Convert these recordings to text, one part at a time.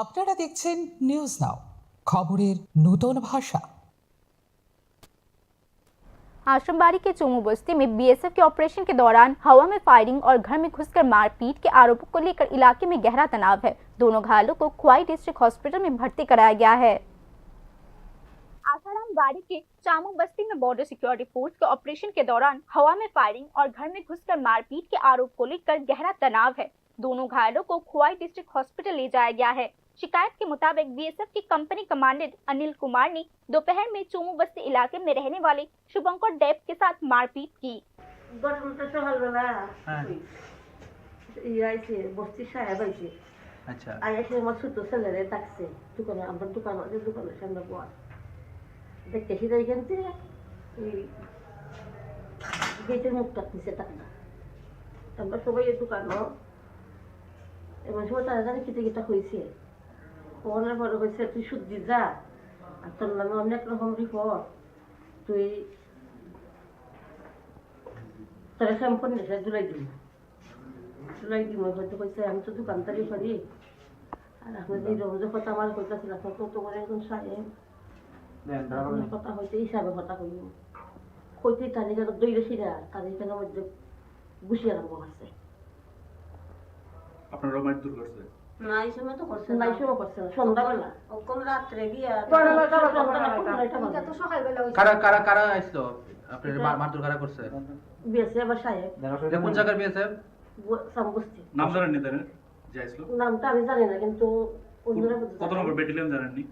আপনারা দেখছেন news now, খবরের নতুন ভাষা। आश्रमबाड़ी के चोमू बस्ती में बीएसएफ के ऑपरेशन के दौरान हवा में फायरिंग और घर में घुसकर मारपीट के आरोपों को लेकर इलाके में गहरा तनाव है। दोनों घायलों को खुआई डिस्ट्रिक्ट हॉस्पिटल में भर्ती कराया गया है। आश्रमबाड़ी के चामू बस्ती में बॉर्डर सिक्योरिटी फोर्स के ऑपरेशन के दौरान हवा में फायरिंग और घर में घुसकर मारपीट के आरोप को लेकर गहरा तनाव है। दोनों घायलों को खुआई डिस्ट्रिक्ट हॉस्पिटल ले जाया गया है। शिकायत के मुताबिक बीएसएफ के कंपनी कमांडेंट अनिल कुमार ने दोपहर में चोमू बस्ती इलाके में रहने वाले शुभंकर देव के साथ मारपीट की। ফোনের পরে কইছে তুই শুদ্ধি যা, আর তোর নামে অনেক রকম রিপোর্ট, তুই তোর স্যাম্পল নিয়ে জুলাই দিব হয়তো কইছে আমি তো দোকানদারি করি, আর আপনার যে রোজ কথা আমার কইতাছিল আপনার কত করে একজন সাহেব কথা হইতে হিসাবে কথা কইব কইতে তারি যেন দইরেছিরা তারি যেন মধ্যে গুছিয়ে রাখবো আছে। আপনারা মাইট দূর করছে না এই সময় তো করছে না, এই সময় করছে না, সন্ধ্যাবেলা কোন রাত্রে গিয়া কারা কারা কারা আইছিল আপনাদের মারধর কারা করছে? বিএসএফ সাহেব। কোন জায়গার বিএসএফ? সামবস্তি। নাম জানেন নি তাহলে যে আইছিল? নামটা আমি জানি না, কিন্তু অন্যরা কত নম্বর ব্যাটালিয়ন জানেন নি?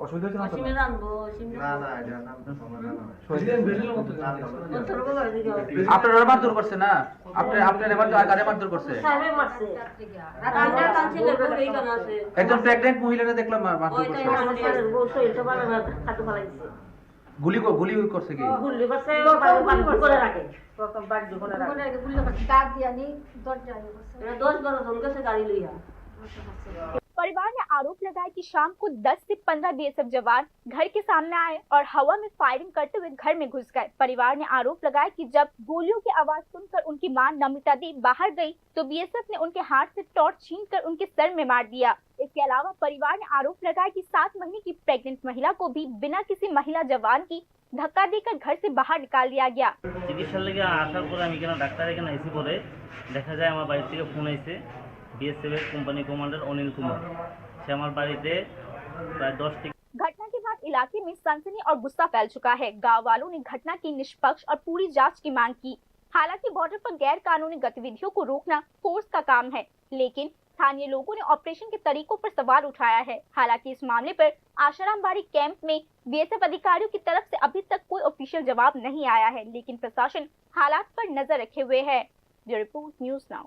অসুবিধা হচ্ছে না তো? সিমে জানবো সিমে না না এটা নামটা সমান না। আপনারা মারধর করছে না? আপনারা মারধর করছে? সাহেব মারছে। রান্না কাঞ্চিলের বউ এই গান আছে। একজন প্রেগন্যান্ট মহিলাকে দেখলাম মারধর করছে। ওইটা আমার ছেলের বউ সইতে পারে না, কাটু ফলাইছে। গুলি করছে কি? গুলি করছে বাড়ি করে রাখে। প্রথম বাড়ি করে রাখে। গুলি করছে দাঁত দিয়া নি দরজা করছে। এটা 10-12 জন গেছে গাড়ি লইয়া। परिवार ने आरोप लगाया कि शाम को 10 से 15 बीएसएफ जवान घर के सामने आए और हवा में फायरिंग करते हुए घर में घुस गए। परिवार ने आरोप लगाया कि जब गोलियों की आवाज सुनकर उनकी मां नमिता दी बाहर गई तो बीएसएफ ने उनके हाथ से टॉर्च छीनकर उनके सर में मार दिया। इसके अलावा परिवार ने आरोप लगाया कि 7 महीने की प्रेग्नेंट महिला को भी बिना किसी महिला जवान की धक्का देकर घर से बाहर निकाल दिया गया। চিকিৎসার লেগে আসার পরে আমি কেন ডাক্তার এখানে এসে পরে দেখা যায় আমার বাড়ি থেকে ফোন আইছে BSF company commander Anil Kumar से हमारे बाड़ीते प्राय 10 घटना के बाद इलाके में सनसनी और गुस्सा फैल चुका है। गांव वालों ने घटना की निष्पक्ष और पूरी जांच की मांग की। हालांकि बॉर्डर पर गैर कानूनी गतिविधियों को रोकना फोर्स का काम है, लेकिन स्थानीय लोगों ने ऑपरेशन के तरीकों पर सवाल उठाया है। हालांकि इस मामले पर आशारामबाड़ी कैंप में बीएसएफ अधिकारियों की तरफ से अभी तक कोई ऑफिशियल जवाब नहीं आया है, लेकिन प्रशासन हालात पर नजर रखे हुए है। Bureau report news now.